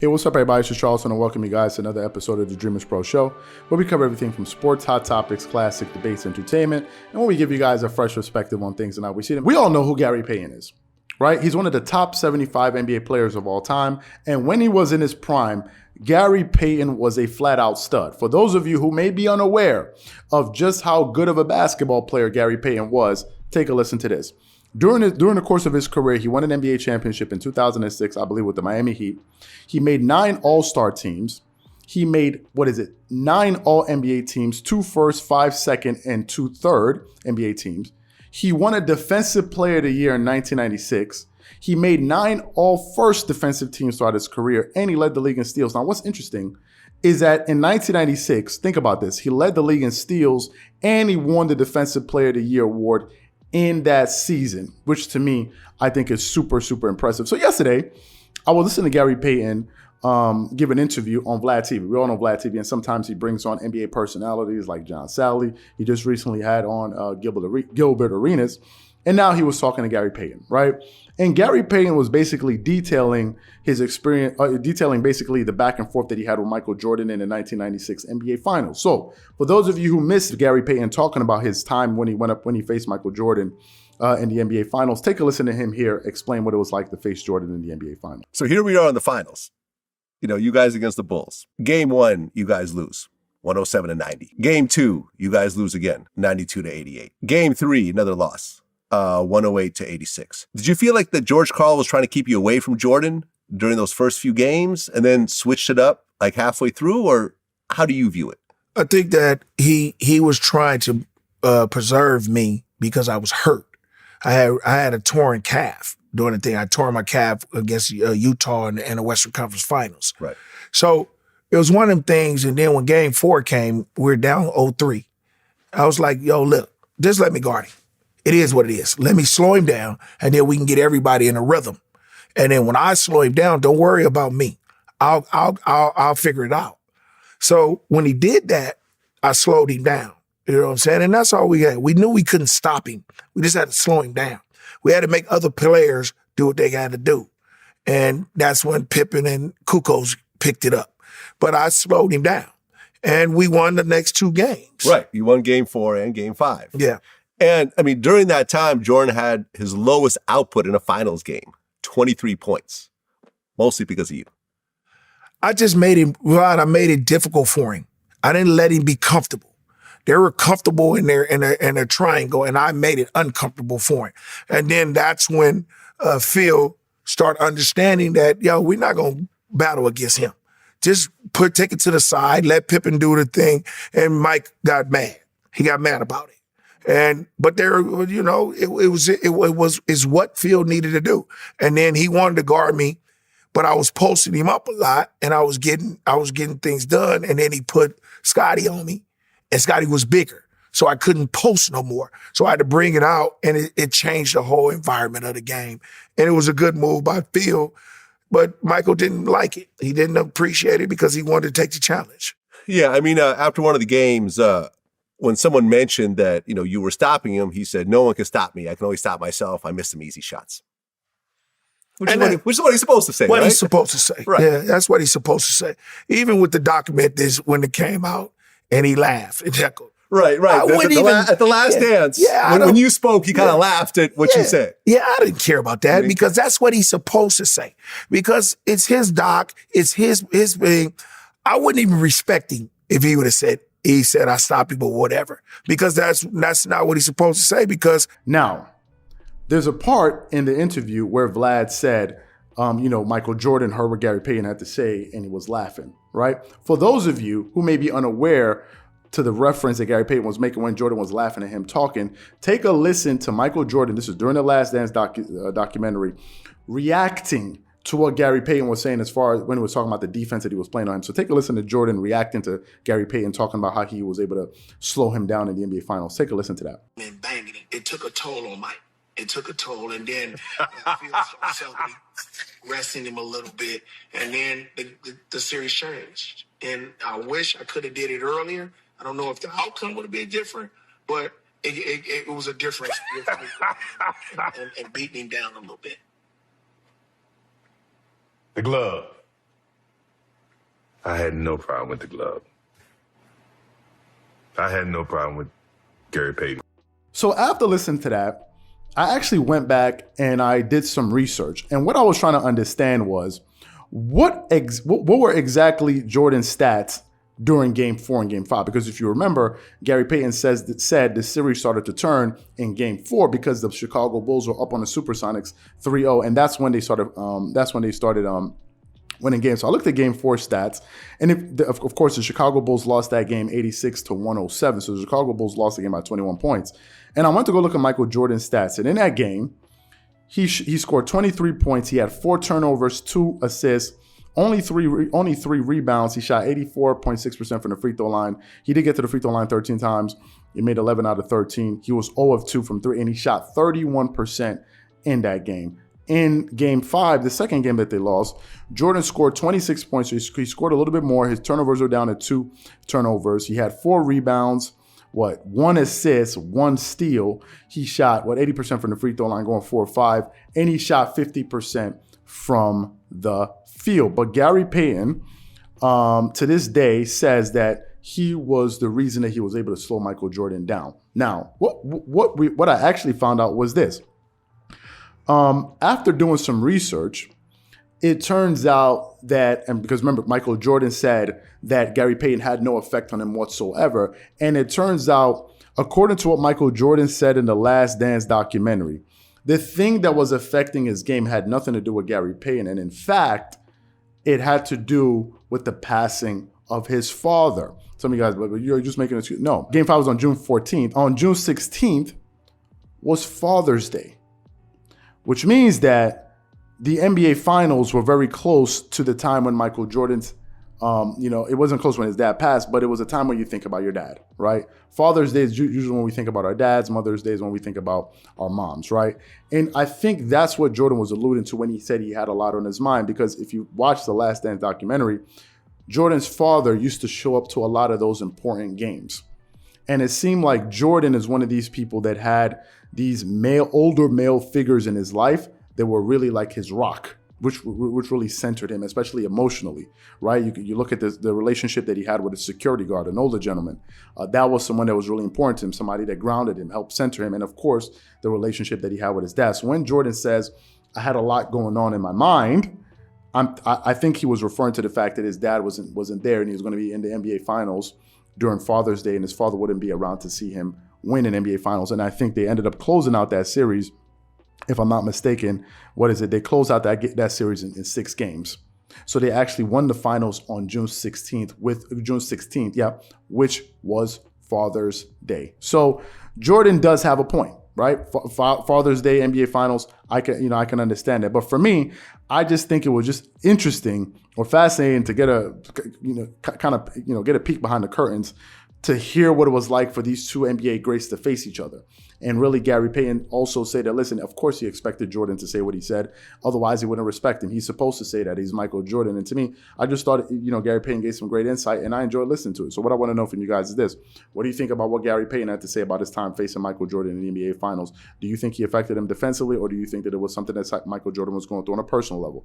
Hey, what's up, everybody? It's Charleston, and welcome you guys to another episode of the Dreamerspro Show, where we cover everything from sports, hot topics, classic debates, entertainment, and where we give you guys a fresh perspective on things and how we see them. We all know who Gary Payton is, right? He's one of the top 75 NBA players of all time, and when he was in his prime, Gary Payton was a flat-out stud. For those of you who may be unaware of just how good of a basketball player Gary Payton was, take a listen to this. During the course of his career, he won an NBA championship in 2006, I believe, with the Miami Heat. He made 9 All-Star teams. He made, 9 All-NBA teams, 2 first, 5 second, and 2 third NBA teams. He won a Defensive Player of the Year in 1996. He made 9 All-First defensive teams throughout his career, and he led the league in steals. Now, what's interesting is that in 1996, think about this, he led the league in steals, and he won the Defensive Player of the Year award in that season, which to me, I think is super, super impressive. So yesterday, I was listening to Gary Payton give an interview on Vlad TV. We all know Vlad TV, and sometimes he brings on NBA personalities like John Sally. He just recently had on Gilbert Arenas, and now he was talking to Gary Payton, right? And Gary Payton was basically detailing his experience, detailing basically the back and forth that he had with Michael Jordan in the 1996 NBA Finals. So for those of you who missed Gary Payton talking about his time when he faced Michael Jordan in the NBA Finals, take a listen to him here explain what it was like to face Jordan in the NBA Finals. So here we are in the finals. You know, you guys against the Bulls. Game 1, you guys lose, 107-90. Game 2, you guys lose again, 92-88. Game 3, another loss, 108-86. Did you feel like that George Karl was trying to keep you away from Jordan during those first few games and then switched it up like halfway through, or how do you view it? I think that he was trying to preserve me because I was hurt. I had a torn calf during the thing. I tore my calf against Utah in the Western Conference Finals. Right. So it was one of them things, and then when Game 4 came, we were down 0-3. I was like, yo, look, just let me guard him. It is what it is. Let me slow him down, and then we can get everybody in a rhythm. And then when I slow him down, don't worry about me. I'll figure it out. So when he did that, I slowed him down. You know what I'm saying? And that's all we had. We knew we couldn't stop him. We just had to slow him down. We had to make other players do what they had to do. And that's when Pippen and Kukoc picked it up. But I slowed him down. And we won the next 2 games. Right. You won Game 4 and Game 5. Yeah. And, I mean, during that time, Jordan had his lowest output in a finals game, 23 points, mostly because of you. I just made it difficult for him. I didn't let him be comfortable. They were comfortable in their triangle, and I made it uncomfortable for him. And then that's when Phil started understanding that, yo, we're not going to battle against him. Just take it to the side, let Pippen do the thing, and Mike got mad. He got mad about it. But there, you know, it was what Phil needed to do. And then he wanted to guard me, but I was posting him up a lot, and I was getting things done. And then he put Scotty on me, and Scotty was bigger, so I couldn't post no more. So I had to bring it out, and it changed the whole environment of the game. And it was a good move by Phil, but Michael didn't like it. He didn't appreciate it because he wanted to take the challenge. Yeah, I mean, after one of the games, when someone mentioned that, you know, you were stopping him, he said, "No one can stop me. I can only stop myself. I missed some easy shots." Which is what he's supposed to say, what right? He's supposed to say. Right. Yeah, that's what he's supposed to say. Even with the document, when it came out, and he laughed and heckled. Right. At the last dance, when you spoke, he kind of laughed at what you said. Yeah, I didn't care about that because that's what he's supposed to say. Because it's his doc, it's his thing. I wouldn't even respect him if he would have said, I stopped him or whatever. Because that's not what he's supposed to say. Because now, there's a part in the interview where Vlad said, Michael Jordan heard what Gary Payton had to say, and he was laughing, right? For those of you who may be unaware to the reference that Gary Payton was making when Jordan was laughing at him talking, take a listen to Michael Jordan. This is during the Last Dance documentary, reacting to what Gary Payton was saying as far as when he was talking about the defense that he was playing on him. So take a listen to Jordan reacting to Gary Payton talking about how he was able to slow him down in the NBA Finals. Take a listen to that. And banging it. It took a toll on Mike. It took a toll, and then resting him a little bit, and then the series changed. And I wish I could have did it earlier. I don't know if the outcome would have been different, but it was a difference and beating him down a little bit. The glove. I had no problem with the glove. I had no problem with Gary Payton. So after listening to that, I actually went back and I did some research. And what I was trying to understand was what were exactly Jordan's stats during Game 4 and Game 5? Because if you remember, Gary Payton said the series started to turn in Game 4 because the Chicago Bulls were up on the Supersonics 3-0, and that's when they started. Winning games. So I looked at Game 4 stats, and of course the Chicago Bulls lost that game 86-107. So the Chicago Bulls lost the game by 21 points. And I went to go look at Michael Jordan's stats, and in that game, he scored 23 points. He had 4 turnovers, 2 assists, only three rebounds. He shot 84.6% from the free throw line. He did get to the free throw line 13 times. He made 11 out of 13. He was 0 of 2 from 3, and he shot 31% in that game. In Game 5, the second game that they lost, Jordan scored 26 points. So he scored a little bit more. His turnovers were down to 2 turnovers. He had 4 rebounds, 1 assist, 1 steal. He shot, 80% from the free throw line, going 4 or 5. And he shot 50% from the field. But Gary Payton, to this day, says that he was the reason that he was able to slow Michael Jordan down. Now, what I actually found out was this. After doing some research, it turns out that, and because remember, Michael Jordan said that Gary Payton had no effect on him whatsoever. And it turns out, according to what Michael Jordan said in the Last Dance documentary, the thing that was affecting his game had nothing to do with Gary Payton. And in fact, it had to do with the passing of his father. Some of you guys, but you're just making an excuse. No, Game 5 was on June 14th. On June 16th was Father's Day, which means that the NBA Finals were very close to the time when Michael Jordan's, it wasn't close when his dad passed, but it was a time when you think about your dad, right? Father's Day is usually when we think about our dads. Mother's Day is when we think about our moms, right? And I think that's what Jordan was alluding to when he said he had a lot on his mind, because if you watch the Last Dance documentary, Jordan's father used to show up to a lot of those important games. And it seemed like Jordan is one of these people that had these older male figures in his life that were really like his rock, which really centered him, especially emotionally, right? You look at the relationship that he had with a security guard, an older gentleman. That was someone that was really important to him, somebody that grounded him, helped center him. And of course, the relationship that he had with his dad. So when Jordan says, I had a lot going on in my mind, I think he was referring to the fact that his dad wasn't there and he was going to be in the NBA Finals during Father's Day, and his father wouldn't be around to see him win an NBA Finals. And I think they ended up closing out that series, if I'm not mistaken. They closed out that series in 6 games. So they actually won the finals on June 16th, which was Father's Day. So Jordan does have a point, right? Father's Day, NBA Finals, I can understand that. But for me, I just think it was just interesting or fascinating to get a peek behind the curtains to hear what it was like for these two NBA greats to face each other. And really, Gary Payton also said that, listen, of course he expected Jordan to say what he said. Otherwise, he wouldn't respect him. He's supposed to say that. He's Michael Jordan. And to me, I just thought, Gary Payton gave some great insight, and I enjoyed listening to it. So what I want to know from you guys is this. What do you think about what Gary Payton had to say about his time facing Michael Jordan in the NBA Finals? Do you think he affected him defensively, or do you think that it was something that Michael Jordan was going through on a personal level?